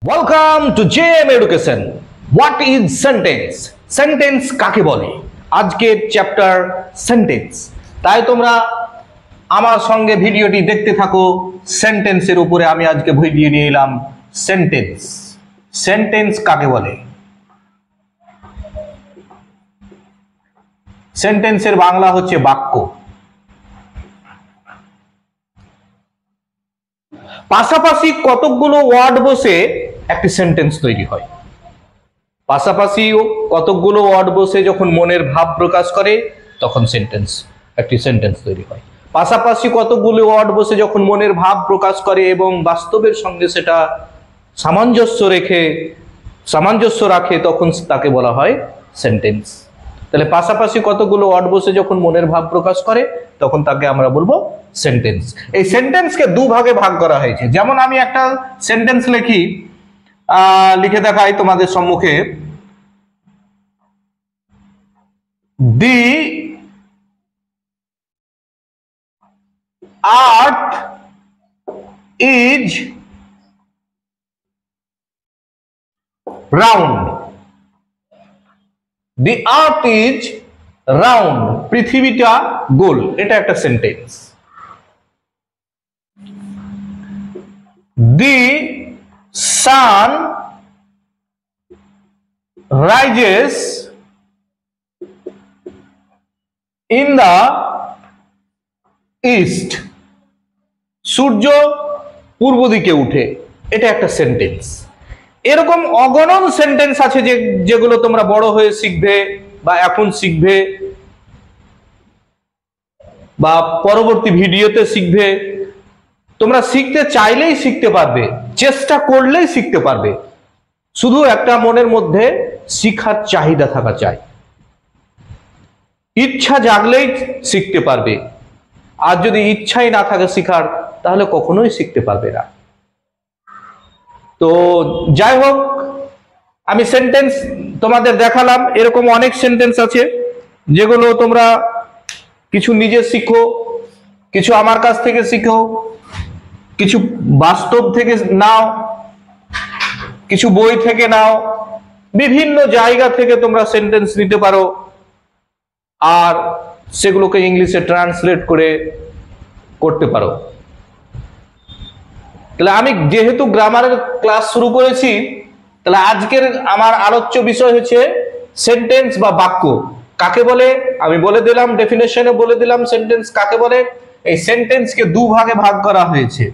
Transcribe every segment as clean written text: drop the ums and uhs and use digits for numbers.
Welcome to JM education. What is sentence? Sentence কাকে বলে? আজকের চ্যাপ্টার সেন্টেন্স। তাই তোমরা আমার সঙ্গে ভিডিওটি দেখতে থাকো। সেন্টেন্সের উপরে আমি আজকে ভিডিও নিয়ে এলাম। সেন্টেন্স, সেন্টেন্স কাকে বলে? সেন্টেন্সের বাংলা হচ্ছে বাক্য। পাশাপাশি কতকগুলো ওয়ার্ড বসে একটি সেন্টেন্স তৈরি হয়। পাশাপাশি কতকগুলো ওয়ার্ড বসে যখন মনের ভাব প্রকাশ করে তখন একটি সেন্টেন্স তৈরি হয়। পাশাপাশি কতকগুলো ওয়ার্ড বসে যখন মনের ভাব প্রকাশ করে এবং বাস্তবের সঙ্গে সেটা সামঞ্জস্য রাখে তখন তাকে বলা হয় সেন্টেন্স। তাহলে পাশাপাশি কতগুলো ওয়ার্ড বসে যখন মনের ভাব প্রকাশ করে তখন তাকে আমরা বলবো সেন্টেন্স। এই সেন্টেন্সকে দুভাগে ভাগ করা হয়েছে। যেমন আমি একটা সেন্টেন্স লিখে দেখাই তোমাদের সম্মুখে। The earth is round. The earth is round, পৃথিবীটা গোল। এটা একটা sentence. The sun rises in the east, সূর্য পূর্ব দিকে উঠে। এটা একটা সেন্টেন্স। এরকম অগণন সেন্টেন্স আছে যেগুলো তোমরা বড় হয়ে শিখবে বা এখন শিখবে বা পরবর্তী ভিডিওতে শিখবে। তোমরা শিখতে চাইলেই শিখতে পারবে, চেষ্টা করলেই শিখতে পারবে। শুধু একটা মনের মধ্যে শিখার চাহিদা থাকা চাই। ইচ্ছা জাগলেই শিখতে পারবে। আর যদি ইচ্ছাই না থাকে শিখার, তাহলে কখনোই শিখতে পারবে না। তো যাই হোক, আমি সেন্টেন্স তোমাদের দেখালাম। এরকম অনেক সেন্টেন্স আছে যেগুলো তোমরা কিছু নিজে শিখো, কিছু আমার কাছ থেকে শিখো, কিছু বাস্তব থেকে নাও, কিছু বই থেকে নাও। বিভিন্ন জায়গা থেকে তোমরা সেন্টেন্স নিতে পারো আর সেগুলোকে ইংলিশে ট্রান্সলেট করতে পারো। তাহলে আমি যেহেতু গ্রামারের ক্লাস শুরু করেছি, তাহলে আজকের আমার আলোচ্য বিষয় হচ্ছে সেন্টেন্স বা বাক্য কাকে বলে। আমি বলে দিলাম, ডেফিনেশনে বলে দিলাম সেন্টেন্স কাকে বলে। এই সেন্টেন্সকে দুভাগে ভাগ করা হয়েছে।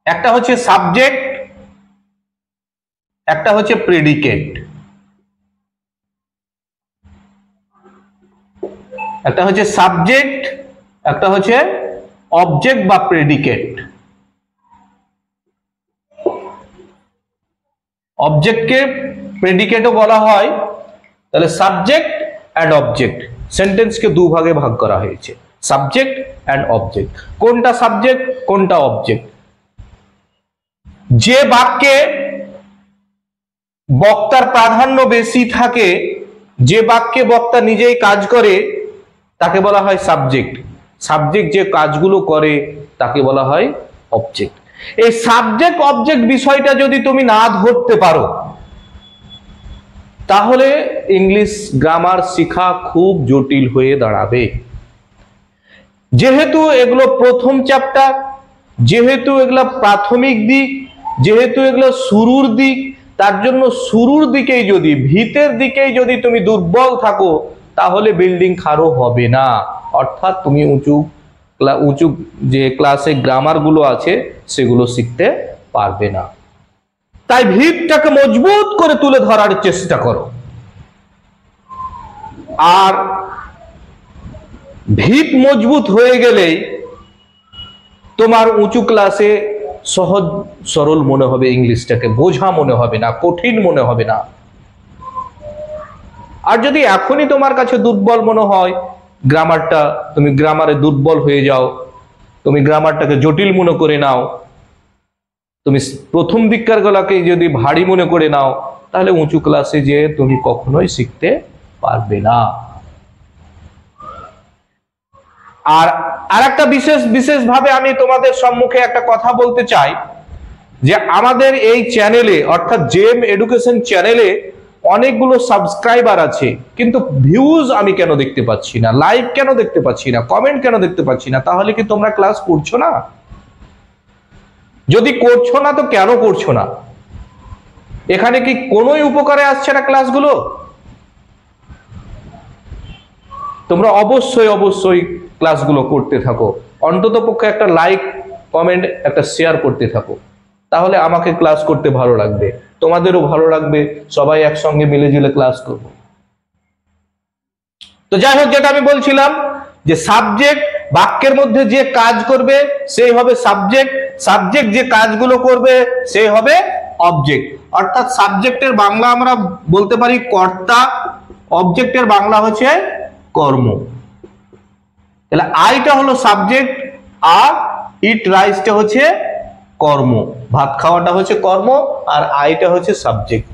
একটা হচ্ছে সাবজেক্ট, একটা হচ্ছে প্রেডিকেট। একটা হচ্ছে সাবজেক্ট, একটা হচ্ছে অবজেক্ট বা প্রেডিকেট। অবজেক্টকে প্রেডিকেটও বলা হয়। তাহলে সাবজেক্ট অ্যান্ড অবজেক্ট, সেন্টেন্সকে দুভাগে ভাগ করা হয়েছে, সাবজেক্ট অ্যান্ড অবজেক্ট। কোনটা সাবজেক্ট, কোনটা অবজেক্ট? যে বাক্যে বক্তার প্রাধান্য বেশি থাকে, যে বাক্যে বক্তা নিজেই কাজ করে তাকে বলা হয় সাবজেক্ট। সাবজেক্ট যে কাজগুলো করে তাকে বলা হয় অবজেক্ট। এই সাবজেক্ট অবজেক্ট বিষয়টা যদি তুমি না ধরতে পারো, তাহলে ইংলিশ গ্রামার শেখা খুব জটিল হয়ে দাঁড়াবে। যেহেতু এগুলো প্রথম চ্যাপ্টার, যেহেতু এগুলো প্রাথমিক দিক, যেহেতু এগুলো শুরুর দিক, তার জন্য শুরুর দিকেই যদি, ভিতের দিকেই যদি তুমি দুর্বল থাকো, তাহলে বিল্ডিং খাড়ো হবে না। অর্থাৎ তুমি উঁচু যে ক্লাসে গ্রামার গুলো আছে সেগুলো শিখতে পারবে না। তাই ভিতটাকে মজবুত করে তুলে ধরার চেষ্টা করো। আর ভিত মজবুত হয়ে গেলেই তোমার উঁচু ক্লাসে সহজ সরল মনে হবে, ইংলিশটাকে বোঝা মনে হবে না, কঠিন মনে হবে না। আর যদি এখনই তোমার কাছে দুর্বল মনে হয় গ্রামারটা, তুমি গ্রামারে দুর্বল হয়ে যাও, তুমি গ্রামারটাকে জটিল মনে করে নাও, তুমি প্রথম দিককার গলাকে যদি ভারী মনে করে নাও, তাহলে উঁচু ক্লাসে যে তুমি কখনোই শিখতে পারবে না। আর আরেকটা বিশেষভাবে আমি তোমাদের সম্মুখে একটা কথা বলতে চাই যে আমাদের এই চ্যানেলে অর্থাৎ জেম এডুকেশন চ্যানেলে অনেকগুলো সাবস্ক্রাইবার আছে, কিন্তু ভিউজ আমি কেন দেখতে পাচ্ছি না, লাইক কেন দেখতে পাচ্ছি না, কমেন্ট কেন দেখতে পাচ্ছি না? তাহলে কি তোমরা ক্লাস করছো না? যদি করছো না তো কেন করছো না? এখানে কি কোনোই উপকারে আসছে না ক্লাসগুলো? তোমরা অবশ্যই ক্লাসগুলো করতে থাকো, অন্তত পক্ষে একটা লাইক কমেন্ট একটা শেয়ার করতে থাকো, তাহলে আমাকে ক্লাস করতে ভালো লাগবে, তোমাদেরও ভালো লাগবে, সবাই একসঙ্গে মিলেঝুলে ক্লাস করব। তো যাই হোক, যেটা আমি বলছিলাম যে সাবজেক্ট বাক্যের মধ্যে যে কাজ করবে সেই হবে সাবজেক্ট, সাবজেক্ট যে কাজগুলো করবে সেই হবে অবজেক্ট। অর্থাৎ সাবজেক্টের বাংলা আমরা বলতে পারি কর্তা, অবজেক্টের বাংলা হচ্ছে কর্ম। তাহলে আইটা হলো সাবজেক্ট আর ইট রাইসটা হচ্ছে কর্ম, ভাত খাওয়াটা হচ্ছে কর্ম আর আইটা হচ্ছে সাবজেক্ট।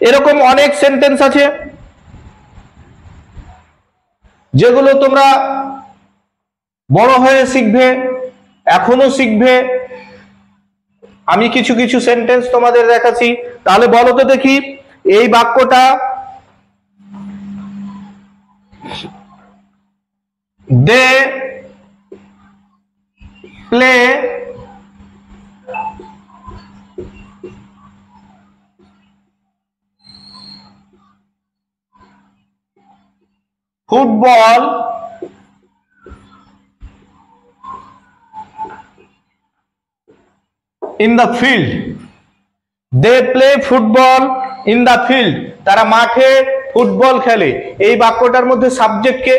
এরকম অনেক সেন্টেন্স আছে যেগুলো তোমরা বড় হয়ে শিখবে, এখনো শিখবে। আমি কিছু কিছু সেন্টেন্স তোমাদের দেখাচ্ছি, তাহলে বলো তো দেখি এই বাক্যটা they play football in the field. They play football in the field. তারা মাঠে ফুটবল খেলে। এই বাক্যটার মধ্যে সাবজেক্ট কে?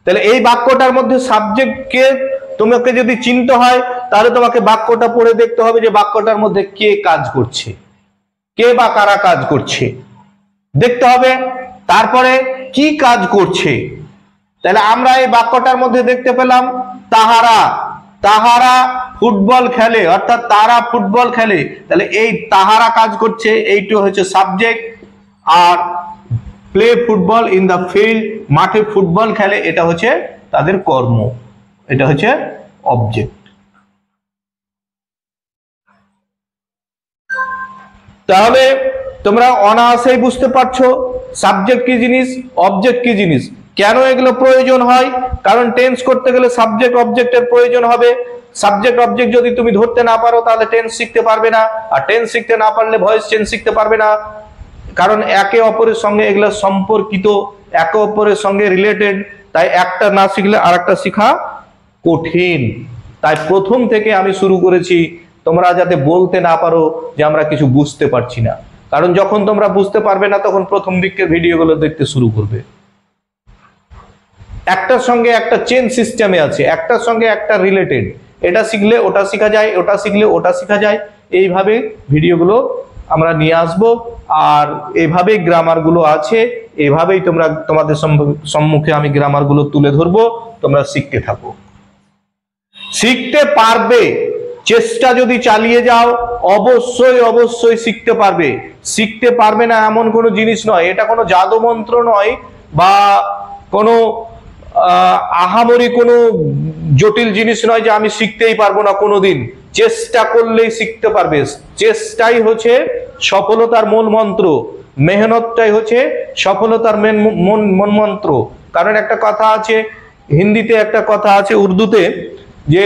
তাহলে এই বাক্যটার মধ্যে সাবজেক্ট কে তোমাকে যদি চিনতে হয় তাহলে তোমাকে বাক্যটা পড়ে দেখতে হবে যে বাক্যটার মধ্যে কে কাজ করছে, কে বা কারা কাজ করছে দেখতে হবে, তারপরে কি কাজ করছে। তাহলে আমরা এই বাক্যটার মধ্যে দেখতে পেলাম তাহারা, তাহারা ফুটবল খেলে, অর্থাৎ তারা ফুটবল খেলে। তাহলে এই তাহারা কাজ করছে, এইটা হচ্ছে সাবজেক্ট। আর play football in the field, মাঠে ফুটবল খেলে, এটা হচ্ছে তাদের কর্ম, এটা হচ্ছে অবজেক্ট। তাহলে তোমরা অনায়াসেই বুঝতে পারছো সাবজেক্ট কি জিনিস, অবজেক্ট কি জিনিস, কেন এগুলো প্রয়োজন হয়। কারণ টেন্স করতে গেলে সাবজেক্ট অবজেক্টের প্রয়োজন হবে। সাবজেক্ট অবজেক্ট যদি তুমি ধরতে না পারো তাহলে টেন্স শিখতে পারবে না, আর টেন্স শিখতে না পারলে ভয়েস চেঞ্জ শিখতে পারবে না। কারণ একে অপরের সঙ্গে এগুলো সম্পর্কিত, একে অপরের সঙ্গে রিলেটেড, তাই একটা না শিখলে আরেকটা শেখা কঠিন। তাই প্রথম থেকে আমি শুরু করেছি তোমরা যাতে বলতে না পারো যে আমরা কিছু বুঝতে পারছি না, কারণ যখন তোমরা বুঝতে পারবে না তখন প্রথম দিকের ভিডিওগুলো দেখতে শুরু করবে। একটার সঙ্গে একটা চেন সিস্টেমে আছে, একটার সঙ্গে একটা রিলেটেড, এটা শিখলে ওটা শেখা যায়, ওটা শিখলে ওটা শেখা যায়, এইভাবে ভিডিওগুলো আমরা নিয়ে আসব। আর এইভাবেই গ্রামারগুলো আছে, এইভাবেই তোমরা তোমাদের সম্মুখে আমি গ্রামারগুলো তুলে ধরবো, তোমরা শিখতে থাকো। শিখতে পারবে, চেষ্টা যদি চালিয়ে যাও অবশ্যই শিখতে পারবে। শিখতে পারবে না এমন কোনো জিনিস নয়, এটা কোনো জাদু মন্ত্র নয় বা কোনো আহামরি কোনো জটিল জিনিস নয় যে আমি শিখতেই পারবো না কোনোদিন। চেষ্টা করলেই শিখতে পারবে, চেষ্টাই হচ্ছে সফলতার মূল মন্ত্র, মেহনতটাই হচ্ছে সফলতার মূল মন্ত্র। কারণ একটা কথা আছে হিন্দিতে, একটা কথা আছে উর্দুতে, যে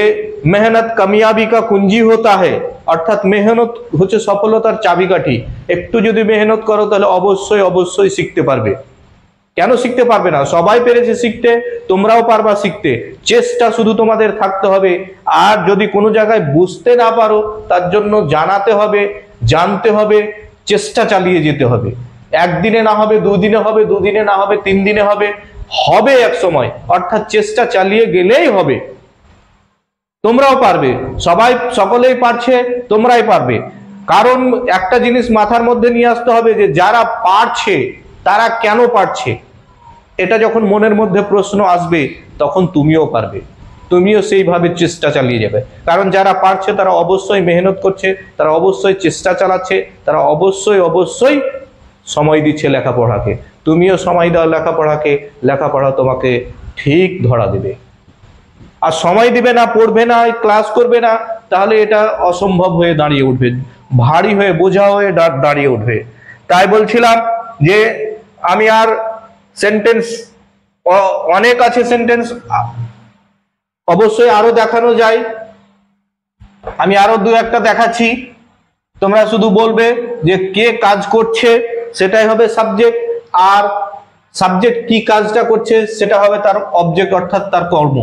মেহনত কামিয়াবি কা কুঞ্জি হতা है, অর্থাৎ মেহনত হচ্ছে সফলতার চাবিকাঠি। একটু যদি মেহনত করো তাহলে অবশ্যই শিখতে পারবে। কেন শিখতে পারবে না? সবাই পেরেছে শিখতে, তোমরাও পারবা শিখতে। চেষ্টা শুধু তোমাদের থাকতে হবে। আর যদি কোনো জায়গায় বুঝতে না পারো তার জন্য জানাতে হবে, জানতে হবে, চেষ্টা চালিয়ে যেতে হবে। একদিনে না হবে, দুদিনে হবে, দুদিনে না হবে, 3 দিনে হবে, হবে এক সময়। অর্থাৎ চেষ্টা চালিয়ে গেলেই হবে। তোমরাও পারবে, সকলেই পারছে, তোমরাই পারবে। কারণ একটা জিনিস মাথার মধ্যে নিয়ে আসতে হবে যে যারা পারছে তারা কেন পারছে। এটা যখন মনের মধ্যে প্রশ্ন আসবে তখন তুমিও পারবে, তুমিও সেইভাবে চেষ্টা চালিয়ে যাবে। কারণ যারা পারছে তারা অবশ্যই মেহনত করছে, তারা অবশ্যই চেষ্টা চালাচ্ছে, তারা অবশ্যই সময় দিচ্ছে লেখাপড়াকে, তুমিও সময় দাও লেখাপড়াকে, লেখাপড়া তোমাকে ঠিক ধরা দেবে। আর সময় দিবে না, পড়বে না, ক্লাস করবে না, তাহলে এটা অসম্ভব হয়ে দাঁড়িয়ে উঠবে, ভারী হয়ে বোঝা হয়ে দাঁড়িয়ে উঠবে। তাই বলছিলাম যে আমি আর সেন্টেন্স অনেক আছে, সেন্টেন্স অবশ্যই আরো দেখানো যায়, আমি আরো দু একটা দেখাচ্ছি, তোমরা শুধু বলবে যে কে কাজ করছে, সেটাই হবে সাবজেক্ট, আর সাবজেক্ট কি কাজটা করছে সেটা হবে তার অবজেক্ট, অর্থাৎ তার কর্ম।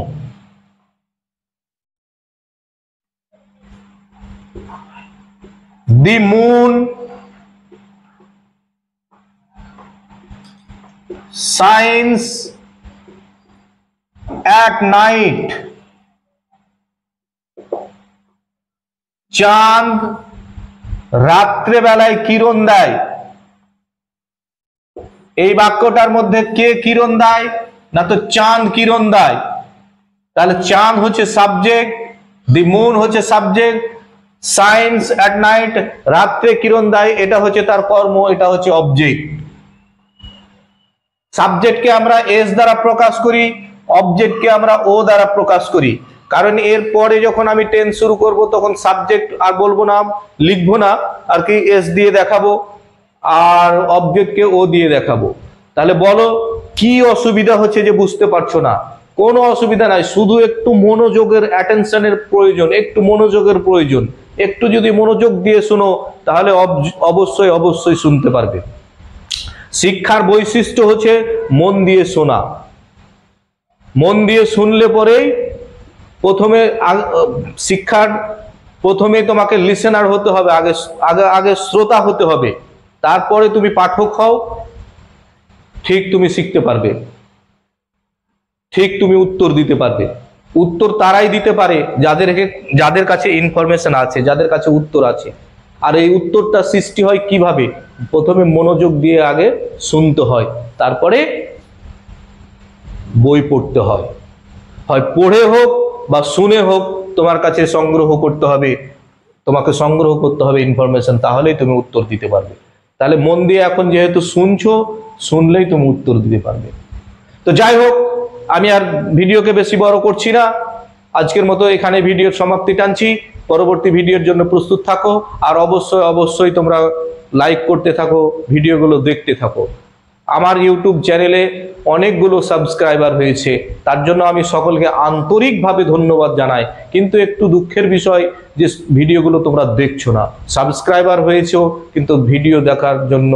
The moon shines at night. চাঁদ রাত্রেবেলায় কিরণ দেয়। এই বাক্যটার মধ্যে কে কিরণ দেয়? না তো চাঁদ কিরণ দেয়। তাহলে চাঁদ হচ্ছে সাবজেক্ট, দি মুন হচ্ছে সাবজেক্ট, সায়েন্স অ্যাট নাইট রাত্রে কিরণ দেয় এটা হচ্ছে তার কর্ম, এটা হচ্ছে অবজেক্ট। সাবজেক্টকে আমরা এস দ্বারা প্রকাশ করি, অবজেক্টকে আমরা ও দ্বারা প্রকাশ করি, কারণ এর পরে যখন আমি টেন্স শুরু করব তখন সাবজেক্ট আর বলবো না, লিখবো না, আর কি এস দিয়ে দেখাবো আর অবজেক্টকে ও দিয়ে দেখাবো। তাহলে বলো কি অসুবিধা হচ্ছে যে বুঝতে পারছো না? কোনো অসুবিধা নাই, শুধু একটু মনোযোগের, অ্যাটেনশনের প্রয়োজন, একটু মনোযোগের প্রয়োজন। একটু যদি মনোযোগ দিয়ে শোনো তাহলে অবশ্যই অবশ্যই শুনতে পারবে। শিক্ষার বৈশিষ্ট্য হচ্ছে মন দিয়ে শোনা। মন দিয়ে শুনলে পরেই প্রথমে শিক্ষার প্রথমে তোমাকে লিসেনার হতে হবে, আগে আগে আগে শ্রোতা হতে হবে, তারপরে তুমি পাঠক হও, ঠিক তুমি শিখতে পারবে, ঠিক তুমি উত্তর দিতে পারবে। উত্তর তারাই দিতে পারে যাদের কাছে ইনফরমেশন আছে, যাদের কাছে উত্তর আছে। আর এই উত্তরটা সৃষ্টি হয় কিভাবে? প্রথমে মনোযোগ দিয়ে আগে শুনতে হয়, তারপরে বই পড়তে হয়, হয় পড়ে হোক বা শুনে হোক তোমার কাছে সংগ্রহ করতে হবে, তোমাকে সংগ্রহ করতে হবে ইনফরমেশন, তাহলেই তুমি উত্তর দিতে পারবে। তাহলে মন দিয়ে এখন যেহেতু শুনছো, শুনলেই তুমি উত্তর দিতে পারবে। তো যাই হোক, আমি আর ভিডিওকে বেশি বড় করছি না, আজকের মতো এখানে ভিডিওর সমাপ্তি টানছি। পরবর্তী ভিডিওর জন্য প্রস্তুত থাকো, আর অবশ্যই অবশ্যই তোমরা লাইক করতে থাকো, ভিডিওগুলো দেখতে থাকো। আমার ইউটিউব চ্যানেলে অনেকগুলো সাবস্ক্রাইবার হয়েছে, তার জন্য আমি সকলকে আন্তরিকভাবে ধন্যবাদ জানাই। কিন্তু একটু দুঃখের বিষয় যে ভিডিওগুলো তোমরা দেখছো না, সাবস্ক্রাইবার হয়েছো কিন্তু ভিডিও দেখার জন্য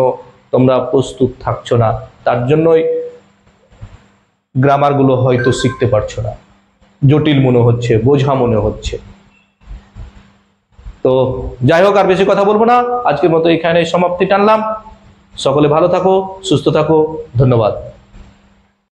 তোমরা প্রস্তুত থাকছো না, তার জন্যই গ্রামারগুলো হয়তো শিখতে পারছো না, জটিল মনে হচ্ছে, বোঝা মনে হচ্ছে। তো যাই হোক, আর বেশি কথা বলবো না, আজকের মতো এখানে সমাপ্তি টানলাম। সকলে ভালো থাকো, সুস্থ থাকো, ধন্যবাদ।